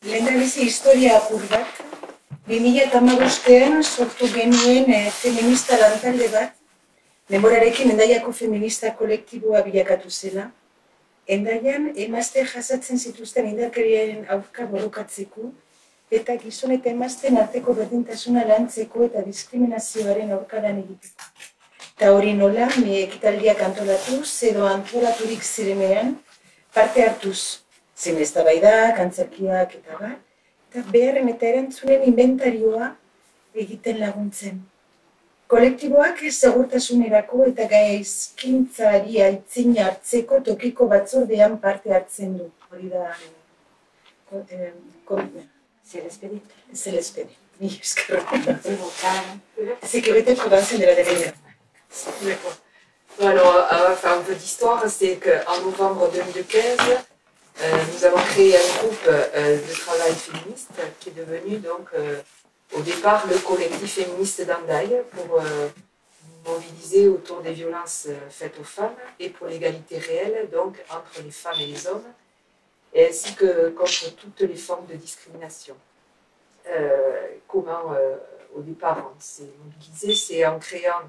Lehendabizi historia apur bat, 2015an sortu genuen feminista lantalde bat, denborarekin Hendaiako feminista kolektiboa bilakatu zela. Hendaian emazte jasatzen zituzten indarkeriaren aurka borrokatzeko eta gizon eta emazten arteko berdintasuna lantzeko eta diskriminazioaren aurka lan egiteko. Eta hori nola, ekitaldiak antolatuz edo antolaturik zirenean parte hartuz. Zein eztabaidak, antzerkiak eta bar, eta beharren eta erantzunen inventarioa egiten laguntzen. Kolektiboak segurtasunerako eta gaizkintzari aitzina hartzeko tokiko batzordean parte hartzen du. Hori da... Zelespedi. Mi eskerra. Sécurité provinciale de la Délégation. D'accord. Alors, un peu d'histoire, c'est qu'en novembre 2015, nous avons créé un groupe de travail féministe qui est devenu donc au départ le collectif féministe d'Hendaye pour mobiliser autour des violences faites aux femmes et pour l'égalité réelle donc entre les femmes et les hommes et ainsi que contre toutes les formes de discrimination. Comment au départ on s'est mobilisé, c'est en créant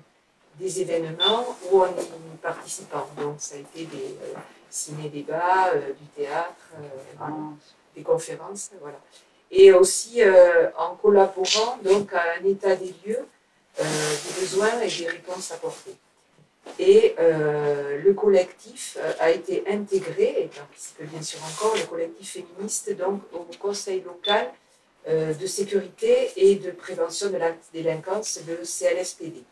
des événements ou en y participant. Donc ça a été des ciné-débats, du théâtre, des conférences, voilà. Et aussi en collaborant donc à un état des lieux des besoins et des réponses apportées. Et le collectif a été intégré, et participe bien sûr encore, le collectif féministe donc au conseil local de sécurité et de prévention de la délinquance, le CLSPD.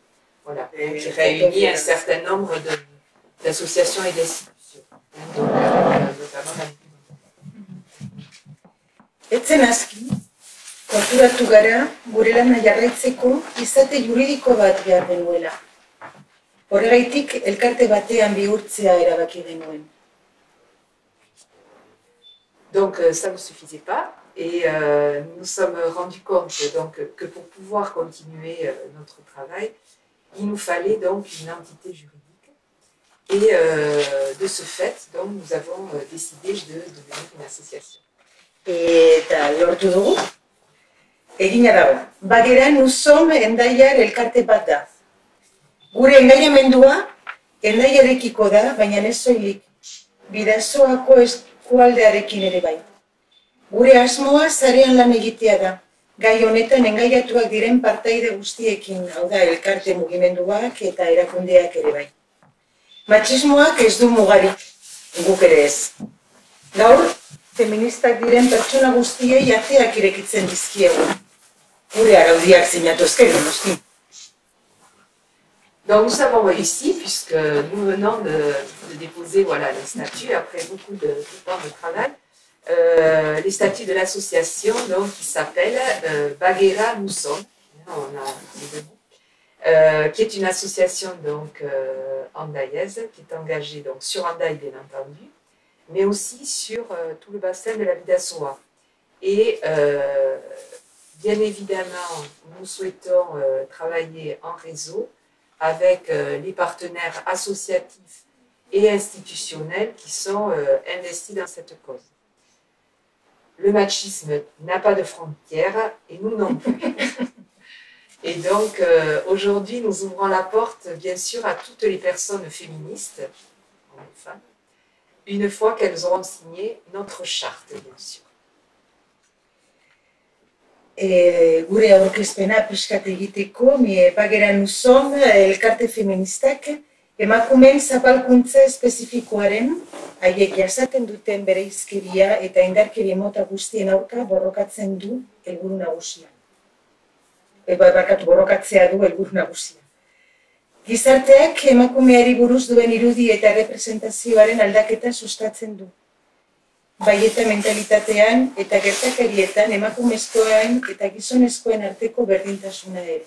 Voilà, qui réunit un certain nombre d'associations et d'institutions. Etzen aski, konturatu gara, gure lana jarraitzeko izate juridiko bat behar genuela. Horregaitik elkarte batean bihurtzea erabaki genuen. Donc ça ne suffisait pas et nous nous sommes rendus compte donc, que pour pouvoir continuer notre travail, il nous fallait donc une entité juridique. Et de ce fait, donc, nous avons décidé de devenir une association. Eta lortu dugu? Egina dago. Bagera Nuzom Hendaiar elkarte bat da. Gure engaiamendua Hendaiarekiko da, baina ez soilik. Bidasoako eskualdearekin ere bai. Gure asmoa sarean lan egitea da. Gai honetan engaiatuak diren partaide guztiekin, hau da, elkarte mugimenduak eta erakundeak ere bai. Matxismoak ez du mugarik, guk ere ez. Gaur, feministak diren pertsona guztiei ateak irekitzen dizkiegu. Gure araudiak sinatu ezkero, noski. Donc nous avons réussi, puisque nous venons de déposer voilà, les statuts, après beaucoup de temps de travail, les statuts de l'association qui s'appelle Bagheera Nuzom, on a les deux mots, qui est une association donc andaiaise, qui est engagée donc, sur Hendaye bien entendu, mais aussi sur tout le bassin de la Bidasoa. Et bien évidemment, nous souhaitons travailler en réseau avec les partenaires associatifs et institutionnels qui sont investis dans cette cause. Le machisme n'a pas de frontières et nous non plus. Et donc aujourd'hui nous ouvrons la porte bien sûr à toutes les personnes féministes, hommes et femmes, une fois qu'elles auront signé notre charte bien sûr. Gure aurkezpena pixkat egiteko, Bagheera Nuzom elkarte feministak emakumeen zapalkuntza espezifikoaren, haiek jasaten duten bereizkeria eta indarkeria mota guztien aurka borrokatzen du helburu nagusia. Borrokatzea du helburu nagusia. Gizarteak emakumeari buruz duen irudi eta representazioaren aldaketa sustatzen du. Bai eta mentalitatean eta gertakarietan emakumezkoen eta gizonezkoen arteko berdintasuna ere.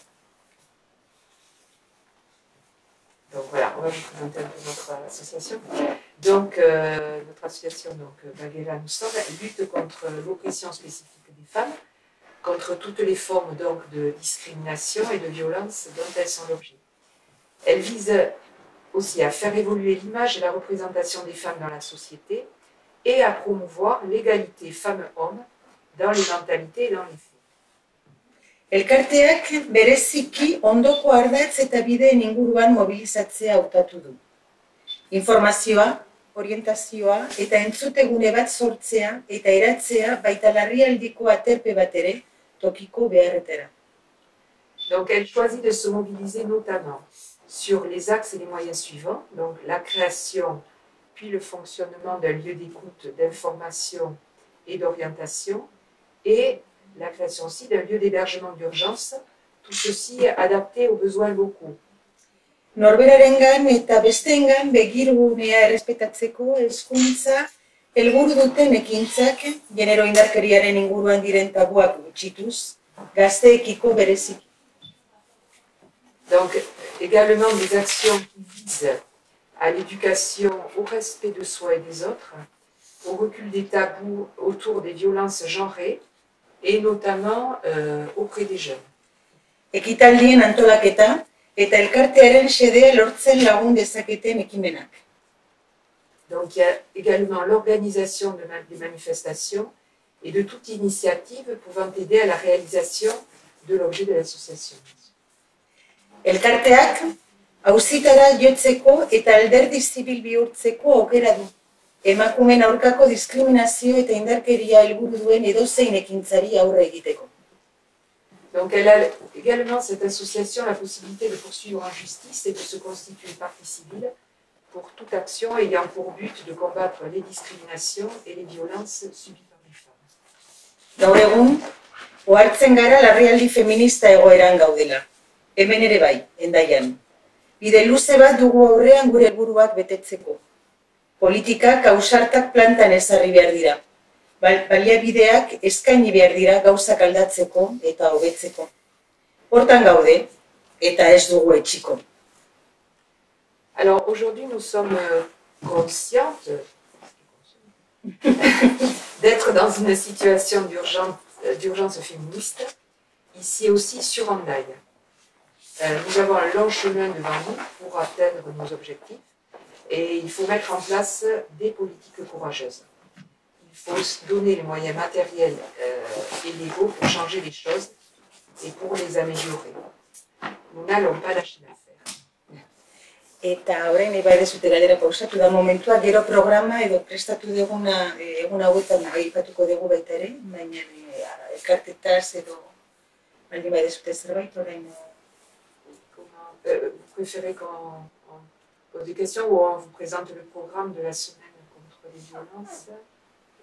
Donc voilà, on va vous présenter un peu notre association. Donc notre association Bagheera Nuzom lutte contre l'oppression spécifique des femmes, contre toutes les formes donc, de discrimination et de violence dont elles sont l'objet. Elle vise aussi à faire évoluer l'image et la représentation des femmes dans la société et à promouvoir l'égalité femmes-hommes dans les mentalités et dans les faits. Elkarteak bereziki ondoko ardatz eta bideen inguruan mobilizatzea hautatu du. Informazioa, orientazioa eta entzutegune bat sortzea eta eratzea baita larrialdiko aterpe bat ere tokiko beharretara. Donc elle choisit de se mobiliser notamment sur les axes et les moyens suivants, donc la création puis le fonctionnement d'un lieu d'écoute, d'information et d'orientation, et la création aussi d'un lieu d'hébergement d'urgence, tout ceci adapté aux besoins locaux. Norberarengan eta besteengan begirunea errespetatzeko hezkuntza helburu duten ekintzak genero indarkeriaren inguruan diren tabuak gutxituz, gazteekiko bereziki. Donc également des actions qui visent à l'éducation, au respect de soi et des autres, au recul des tabous autour des violences genrées, et notamment auprès des jeunes. Ekitaldien antolaketa eta elkartearen xedea lortzen lagun dezaketen ekimenak. Donc il y a également l'organisation des manifestations et de toute initiative pouvant aider à la réalisation de l'objet de l'association. Elkarteak auzitara jotzeko eta alderdi zibil bihurtzeko aukera du. Emakumeen aurkako diskriminazio eta indarkeria helburu duen edozein ekintzari aurre egiteko. Donc elle a également, cette association, la possibilité de poursuivre en justice et de se constituer partie civile pour toute action ayant pour but de combattre les discriminations et les violences subies par les femmes. Gaur egun, ohartzen gara larrialdi feminista egoeran gaudela. Hemen ere bai, Hendaian. Bide luze bat dugu aurrean gure helburuak betetzeko. Politikak ausartak plantan ezarri behar dira. Baliabideak eskaini behar dira gauzak aldatzeko eta hobetzeko. Hortan gaude eta ez dugu etxiko. Alors aujourd'hui nous sommes conscientes d'être dans une situation d'urgence féministe, ici aussi sur Hendaye. Nous avons un long chemin devant nous pour atteindre nos objectifs et il faut mettre en place des politiques courageuses. Il faut se donner les moyens matériels et légaux pour changer les choses et pour les améliorer. Nous n'allons pas lâcher l'affaire. Eta orain bai dezute galdera pausatu da momentua, gero programa edo prestatu duguna egun hauetan aipatuko dugu baita ere, baina elkartetaz edo baldin bai dezute zerbait orain. Vous préférez qu'on pose des questions ou on vous présente le programme de la semaine contre les violences?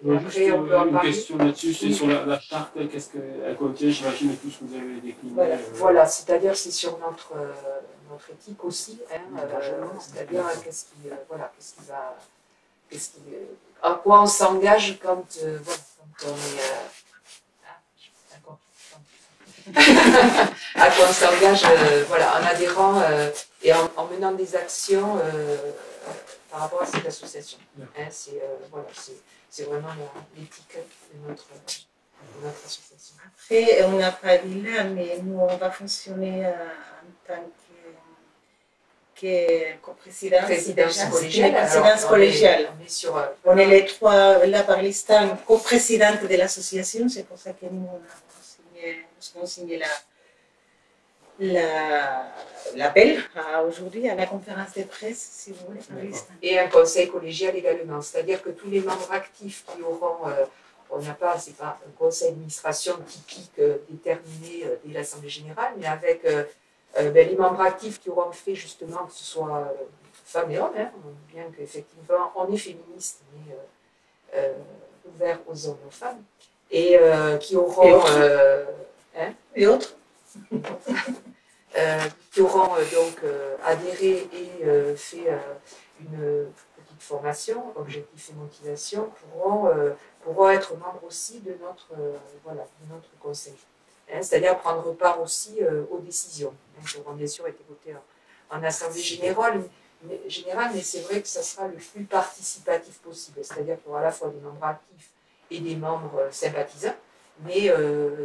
Après, on peut en parler. Une question là-dessus, c'est sur la charte, qu'est-ce qu'elle contient, j'imagine, tout ce que vous avez décliné. Voilà, c'est-à-dire c'est sur notre éthique aussi, c'est-à-dire à quoi on s'engage quand on est... à quoi on s'engage en adhérant et en menant des actions par rapport à cette association. C'est vraiment l'éthique de notre association. Après, on n'a pas dit là, mais nous, on va fonctionner en tant que coprésidence collégiale. On est les trois là par l'instant coprésidentes de l'association, c'est pour ça que nous avons signé l'appel aujourd'hui à la conférence de presse, si vous voulez. Et un conseil collégial également, c'est-à-dire que tous les membres actifs qui auront, c'est pas un conseil d'administration typique déterminé dès l'Assemblée générale, mais avec les membres actifs qui auront fait justement, que ce soit femmes et hommes, bien qu'effectivement on est féministe, mais ouvert aux hommes et aux femmes, et qui auront... Et autres qui auront donc adhéré et fait une petite formation, objectif et motivation, pourront être membres aussi de notre conseil. C'est-à-dire prendre part aussi aux décisions, qui auront bien sûr été votées en assemblée générale, mais c'est vrai que ça sera le plus participatif possible, c'est-à-dire qu'il y aura à la fois des membres actifs et des membres sympathisants. Mais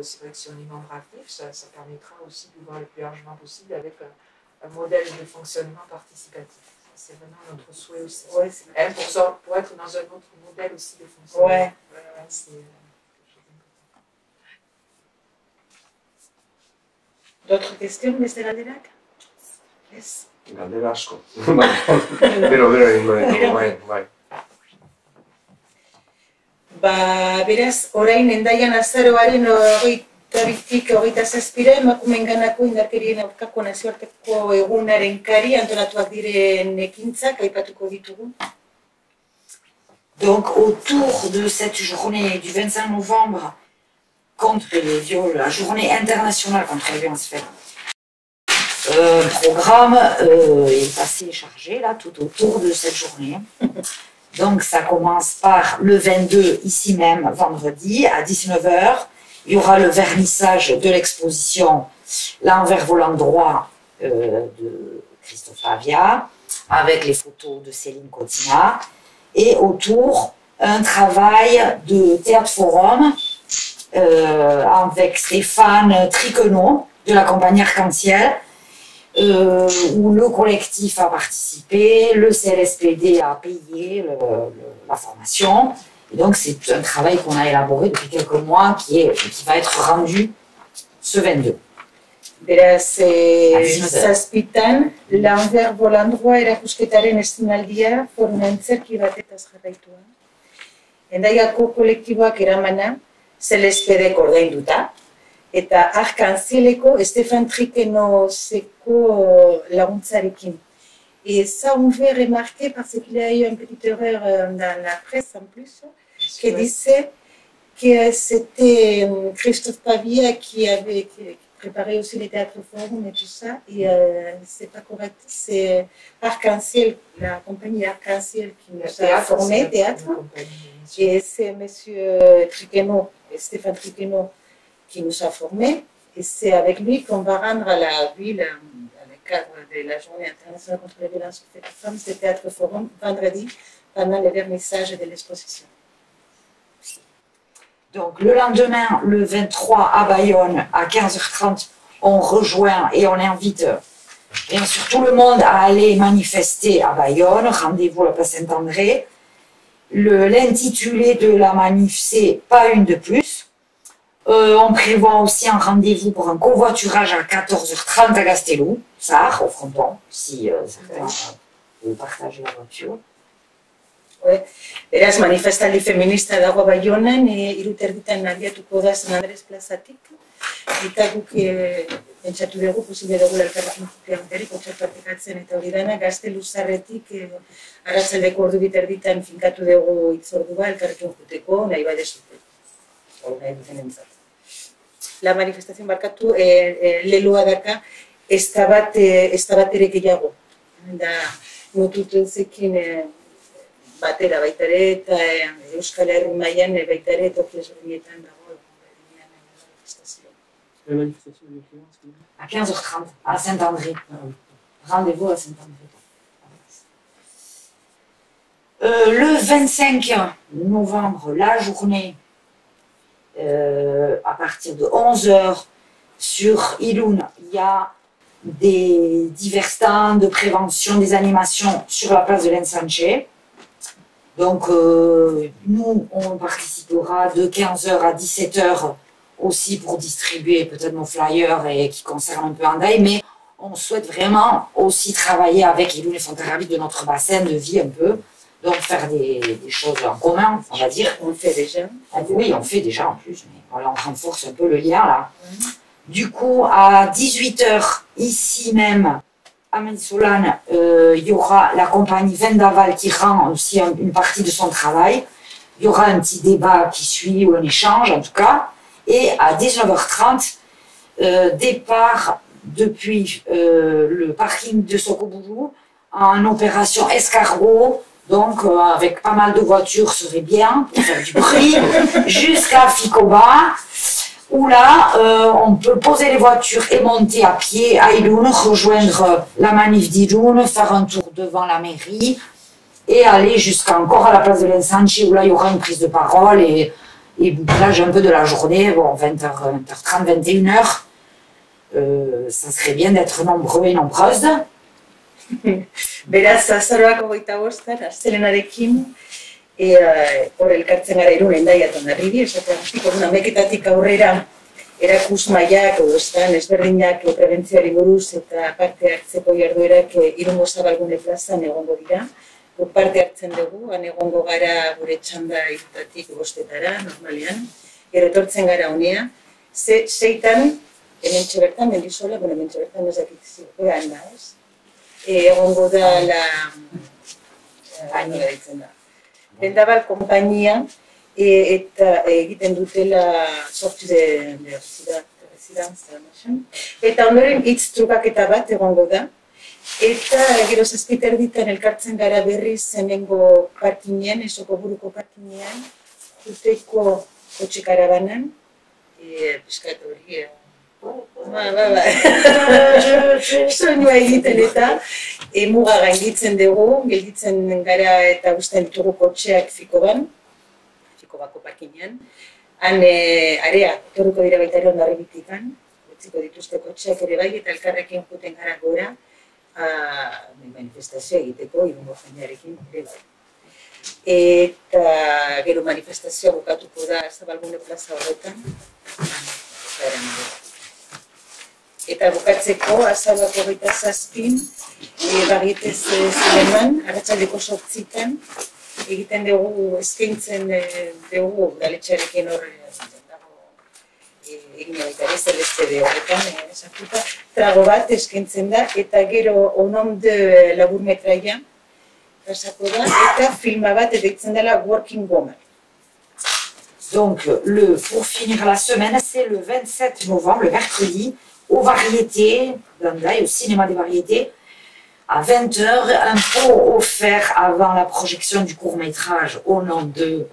c'est vrai que si on est membre actif, ça permettra aussi de voir le plus largement possible avec un modèle de fonctionnement participatif. C'est vraiment notre souhait aussi. Ouais, pour être dans un autre modèle aussi de fonctionnement. Ouais. C'est D'autres questions, beste galderak? Ez. Galdera asko. Bero egingo ditugu, bai. Beraz, orain Hendaian azaroaren 22-27 emakumeenganako indarkerien aurkako nazioarteko egunaren kari antolatuak diren ekintzak aipatuko ditugu. Donc, autour de cette journée du 25 novembre, contre les viols, la journée internationale contre les violences faites, un programme est assez chargé là, tout autour de cette journée. Donc, ça commence par le 22, ici même, vendredi, à 19 h. Il y aura le vernissage de l'exposition L'envers volant droit de Christophe Avia, avec les photos de Céline Cotina. Et autour, un travail de théâtre-forum avec Stéphane Triquenot de la compagnie Arc-en-Ciel, où le collectif a participé, le CLSPD a payé la formation. Et donc c'est un travail qu'on a élaboré depuis quelques mois qui va être rendu ce 22. Beraz, zazpitan, L'envers volant droit erakusketaren eszenaldia forma antzerki batetaz jarraitua. Hendaiako kolektiboak eramana, CLSPD ordainduta, eta Arc-en-Cieleko Stéphane Triquenot-seko laguntzarekin. Et ça, on veut remarquer parce qu'il y a eu une petite erreur dans la presse en plus, qui disait que c'était Christophe Pavia qui avait préparé aussi les théâtres forums et tout ça, et c'est pas correct, c'est Arc-en-Ciel, la compagnie Arc-en-Ciel qui nous a formé théâtre, et c'est monsieur Triquenot, Stéphane Triquenot, qui nous a formés, et c'est avec lui qu'on va rendre à la ville, dans le cadre de la Journée internationale contre les violences faites aux femmes, ce théâtre forum vendredi pendant le vernissage de l'exposition. Donc le lendemain, le 23 à Bayonne, à 15 h 30, on rejoint et on invite bien sûr tout le monde à aller manifester à Bayonne, rendez-vous à la place Saint-André. L'intitulé de la manif, c'est « Pas une de plus ». On prévoit aussi un rendez-vous pour un covoiturage à 14 h 30 à Gastelou, Sarre, au fronton, si certains veulent partager la voiture. Beraz, manifestaldi feminista dago Baionan, 3:30 abiatuko da San Andres plazatik, eta guk pentsatu dugu, posible dugu elkarrekin jutean kontzertu artikatzen eta hori dana, Gaztelu Zarretik arratsaldeko 2:30 finkatu dugu hitzordua elkarrekin juteko, nahi badezute, nahi duten entzat. La manifestación barkatu leloa daka, ez da bat ere gehiago, da notuten zekin batera baita ere, eta Euskal Herri mailan baita ere toki ezberdinetan dago manifestazioa. La manifestation de l'écrivain, À 15 h 30, à Saint-André. Rendez-vous à Saint-André. Le 25 novembre, la journée, à partir de 11 h, sur Iloun, il y a des divers stands de prévention, des animations sur la place de l'Ensanche. Donc, nous, on participera de 15 h à 17 h aussi pour distribuer peut-être nos flyers et qui concernent un peu Hendaye, mais on souhaite vraiment aussi travailler avec Iloun et Fontarabie de notre bassin de vie un peu, donc faire des choses en commun, on va dire. On le fait déjà. Oui, on le fait déjà en plus, mais voilà, on renforce un peu le lien là. Du coup, à 18 h, ici même, à Mensolan, il y aura la compagnie Vendaval qui rend aussi une partie de son travail. Il y aura un petit débat qui suit, ou un échange en tout cas. Et à 19 h 30, départ depuis le parking de Sokoboulou en opération escargot. Donc avec pas mal de voitures serait bien pour faire du bruit, jusqu'à Ficoba, où là on peut poser les voitures et monter à pied à Iloun, rejoindre la manif d'Iloun, faire un tour devant la mairie et aller jusqu'encore à la place de l'Ensanche, où là il y aura une prise de parole et bouclage un peu de la journée, bon 20h30, 21h. Ça serait bien d'être nombreux et nombreuses. Beraz, azaroak 25, astelenarekin, hor elkartzen gara Irun, Hendaia eta Hondarribia, esaten hasiko, 11:00 aurrera erakusmaiak edo ezberdinak prebentzioari buruz eta parte hartzeko jarduerak Irungo Zabalgune plazan egongo dira. Guk parte hartzen dugu, han egongo gara gure txanda 3:00 5:00 normalean. Gero etortzen gara honea. 6:00 hementxe bertan, Mendizola, hementxe bertan ez dakit zirkoan da, ez? Egongo da Vendaval konpainia eta egiten dutela sortu de residenza. Eta ondoren hitz trukaketa bat egongo da. Eta gero 7:30 elkartzen gara berriz hemengo parkinean, Esoko buruko parkinean, juteko kotxe karabanan, piskat hori, soinua egiten eta muga gainditzen dugu, gelditzen gara eta usten ditugu kotxeak Fikobako parkinean. Han area, etorriko dira baita ere Hondarribitikan, utziko dituzte kotxeak ere bai, eta elkarrekin juten gara gora, manifestazioa egiteko Irungo jendearekin ere bai. Eta gero manifestazioa bukatuko da Zabalgune plaza horretan. Eta bukatzeko, azaroak 27, Barrietez Zineman, arratsaldeko 8:00, egiten dugu, eskaintzen dugu, udaletxearekin hor egin baita ere, Celeste de horretan, esartuta, trago bat eskaintzen da, eta gero onom de laburmetraia, pasako da, eta filma bat deitzen dela Working Woman. Donc, pour finir la semaine, c'est le 27 novembre, le mercredi, aux variétés, au cinéma des variétés, à 20h, un pot offert avant la projection du court-métrage au nom de...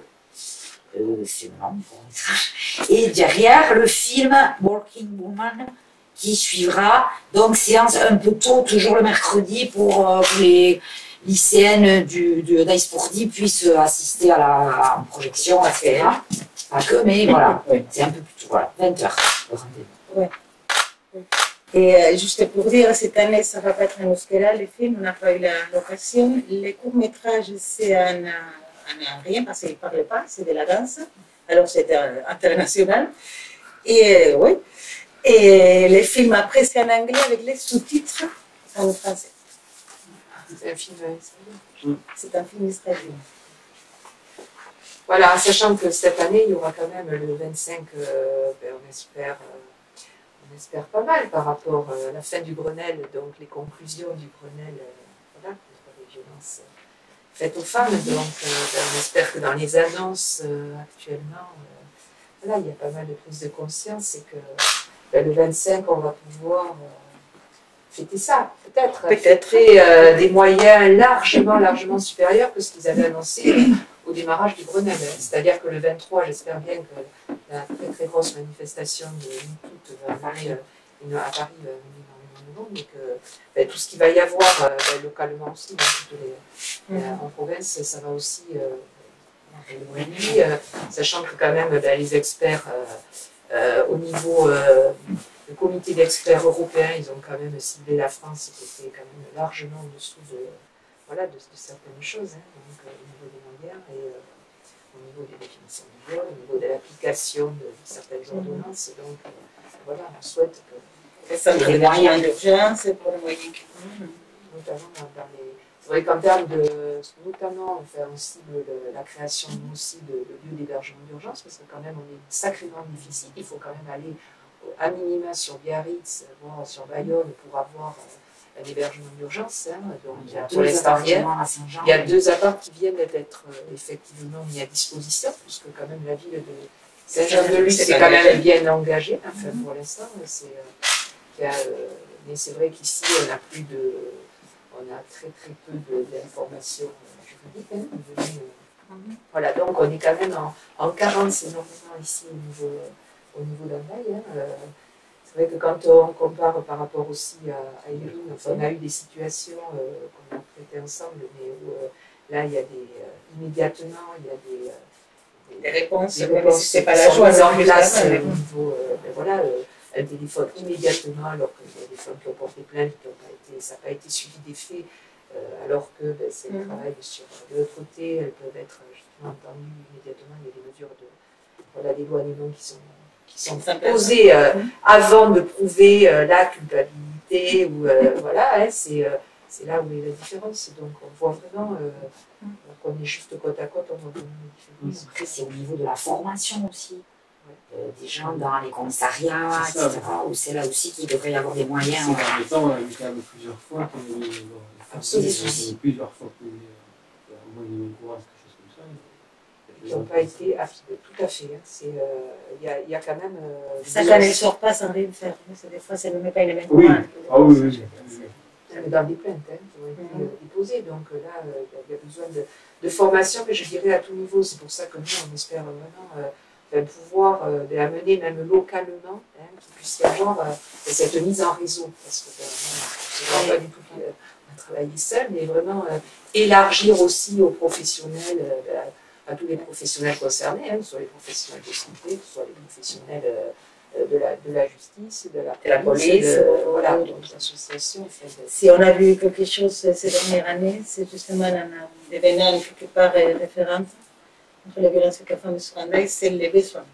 c'est le nom du court-métrage. Et derrière, le film Working Woman qui suivra. Donc, séance un peu tôt, toujours le mercredi, pour les lycéennes d'Aïspordi puissent assister à la projection, etc. Pas que, mais voilà, c'est un peu plus tôt, voilà, 20h. Ouais. Et juste pour dire, cette année, ça ne va pas être en euskera, les films, on n'a pas eu l'occasion. Les courts-métrages, c'est en rien, parce qu'ils ne parlent pas, c'est de la danse. Alors, c'est international. Et oui. Et les films, après, c'est en anglais avec les sous-titres en français. C'est un film israélien. C'est un film israélien. Voilà, sachant que cette année, il y aura quand même le 25, on espère pas mal par rapport à la fin du Grenelle, donc les conclusions du Grenelle voilà, contre les violences faites aux femmes. Donc on espère que dans les annonces actuellement, voilà, il y a pas mal de prise de conscience et que le 25, on va pouvoir fêter ça, peut-être. Fêter des moyens largement supérieurs que ce qu'ils avaient annoncé au démarrage du Grenelle. C'est-à-dire que le 23, j'espère bien que la très grosse manifestation de MeToo va arriver à Paris novembre, mais que tout ce qu'il va y avoir localement aussi, en province, ça va aussi sachant que quand même les experts au niveau du comité d'experts européens, ils ont quand même ciblé la France qui était quand même largement en dessous de certaines choses, donc au niveau des moyens et au niveau des définitions du viol, au niveau de l'application de certaines ordonnances. Donc voilà, on souhaite que ça ait des moyens d'urgence pour les moyens notamment dans les... C'est vrai qu'en termes de... Notamment, on cible la création aussi de lieux d'hébergement d'urgence, parce que quand même, on est sacrément difficile. Il faut quand même aller à minima sur Biarritz, voire sur Bayonne, pour avoir un hébergement d'urgence. Donc, pour l'instant, il y a 2 apparts qui viennent d'être effectivement mis à disposition, puisque quand même la ville de Saint-Jean-de-Luz est quand même bien engagée. Enfin, pour l'instant, mais c'est vrai qu'ici, on a très peu d'informations juridiques. Voilà, donc on est quand même en carence énormément ici au niveau d'Andaï. C'est vrai que quand on compare par rapport aussi à Irune, on a eu des situations qu'on a traitées ensemble, mais où là, il y a immédiatement, il y a des réponses, c'est pas la joie en place au niveau, voilà, un téléphone immédiatement, alors qu'il y a des femmes qui ont porté plainte, ça n'a pas été suivi des faits, alors que c'est le travail sur l'autre côté, elles peuvent être justement entendues immédiatement. Il y a des mesures d'éloignement qui sont qui sont posées avant de prouver la culpabilité ou voilà, hein, c'est là où est la différence. Donc on voit vraiment qu'on est juste côte à côte, on voit vraiment la différence. Après, c'est au niveau de la formation aussi. Des gens dans les commissariats, etc. Où c'est là aussi qu'il devrait y avoir des moyens. Ces derniers temps, on a vu quand même plusieurs fois qu'il y avait plusieurs fois qu'il y avait au moins des courants, quelque chose comme ça. Qui n'ont pas été tout à fait. Il y a quand même. Ça, quand elle ne sort pas sans rien faire. Des fois, ça ne met pas les mêmes oui. courants. Ah oui, oui. Dans des plaintes qui ont été déposées. Donc là, il y a besoin de formation, mais je dirais à tout niveau. C'est pour ça que nous, on espère vraiment pouvoir amener même localement, qu'il puisse y avoir cette mise en réseau. Parce que c'est vraiment pas du tout travailler seul, mais vraiment élargir aussi aux professionnels, à tous les professionnels concernés, que ce soit les professionnels de santé, que ce soit les professionnels de la justice, de la police, voilà, donc l'association. Si on a vu quelque chose ces dernières années, c'est justement devenant quelque part référente contre les violences faites aux femmes sur Randaï, c'est les besoins.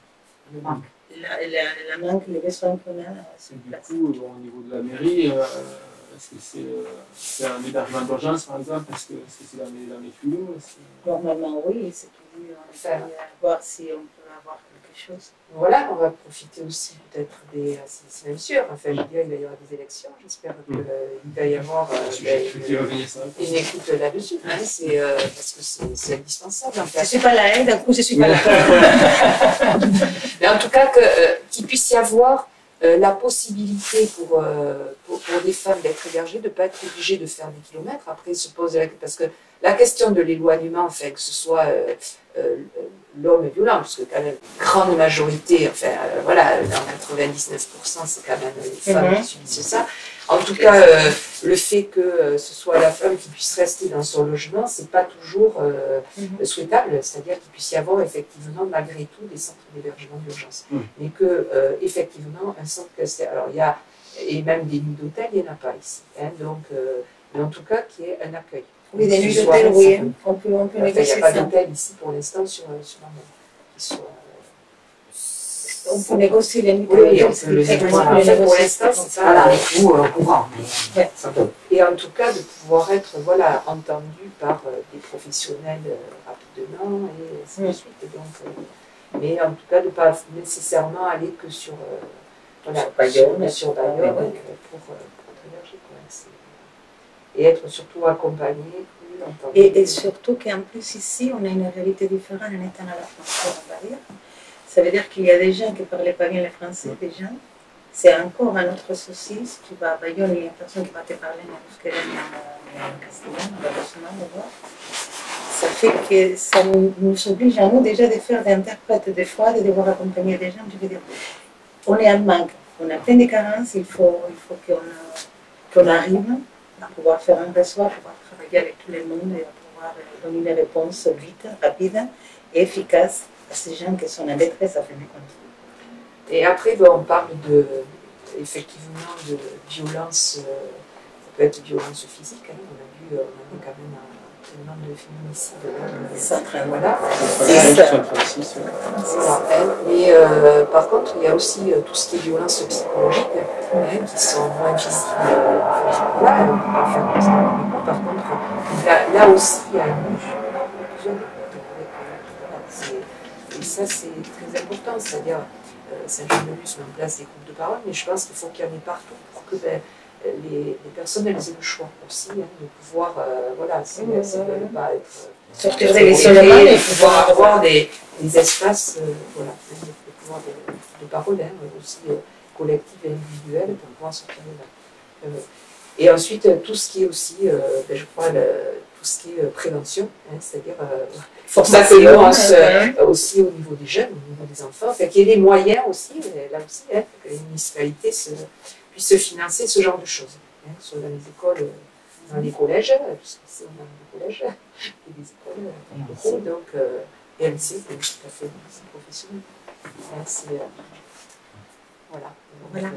Le manque. La manque, les besoins qu'on a sur place. Du coup, au niveau de la mairie, est-ce que c'est un hébergement d'urgence par exemple? Est-ce que c'est la méthulo? Normalement, oui, c'est toujours voir si on peut avoir quelque chose. Voilà, on va profiter aussi peut-être c'est même sûr, enfin je veux dire, il va y avoir des élections, j'espère qu'il va y avoir une écoute là-dessus, parce que c'est indispensable. En fait. Je ne suis pas là, d'un coup je ne suis pas là. Mais en tout cas, qu'il puisse y avoir la possibilité pour des femmes d'être hébergées, de ne pas être obligées de faire des kilomètres. Après, se pose parce que la question de l'éloignement, enfin, que ce soit l'homme violent, parce que quand même, grande majorité, enfin, voilà, dans 99%, c'est quand même les femmes qui subissent ça. En tout cas, le fait que ce soit la femme qui puisse rester dans son logement, c'est pas toujours souhaitable, c'est-à-dire qu'il puisse y avoir effectivement, malgré tout, des centres d'hébergement d'urgence. Mais que, effectivement, un centre, alors il y a, et même des nuits d'hôtel, il n'y en a pas ici. Donc, mais en tout cas, qu'il y ait un accueil. Oui, des nuits d'hôtel, oui, on peut négocier ça. Il n'y a pas d'hôtel ici pour l'instant sur la mer. On peut négocier les nuits d'hôtel. Pour l'instant, c'est pas là, les coûts courants. Et en tout cas, de pouvoir être entendu par des professionnels rapidement et ainsi de suite. Donc, mais en tout cas, de ne pas nécessairement aller que sur Bayonne pour être hébergé. Et être surtout accompagné. Et surtout qu'en plus ici, on a une réalité différente en étant à la frontière à Paris. Ça veut dire qu'il y a des gens qui ne parlaient pas bien le français, déjà. C'est encore un autre souci. Si tu vas à Bayonne, il y a personne qui va te parler en euskera en castillan, malheureusement. Ça fait que ça nous oblige à nous déjà de faire des interprètes des fois, de devoir accompagner des gens. Je veux dire, on est en manque, on a plein de carences, il faut qu'on arrive à pouvoir faire un réseau, à pouvoir travailler avec tout le monde et à pouvoir donner des réponses vite, rapides et efficaces à ces gens qui sont en détresse à fin de compte. Et après, on parle effectivement de violence, ça peut être violence physique, on a vu quand même un nombre de féminicides. Voilà. Mais par contre, il y a aussi tout ce qui est violence psychologique, qui sont moins visibles. Par contre, là aussi, il y a et ça, c'est très important. C'est-à-dire, Saint-Jean-de-Luz met en place des groupes de parole, mais je pense qu'il faut qu'il y en ait partout pour que les personnes elles aient le choix aussi de pouvoir, si elles ne veulent pas être sortir de l'isolement et pouvoir avoir des espaces des pouvoirs de parole aussi collectifs et individuels pour pouvoir sortir de là. Et ensuite, tout ce qui est aussi, je crois, tout ce qui est prévention, c'est-à-dire ça c'est aussi au niveau des jeunes, au niveau des enfants, qu'il y ait des moyens aussi, là aussi, que les municipalités puissent financer ce genre de choses, soit dans les écoles, dans les collèges, puisqu'ici on a des collèges et des écoles, donc, et un lycée, tout à fait, c'est professionnel. Voilà. Donc,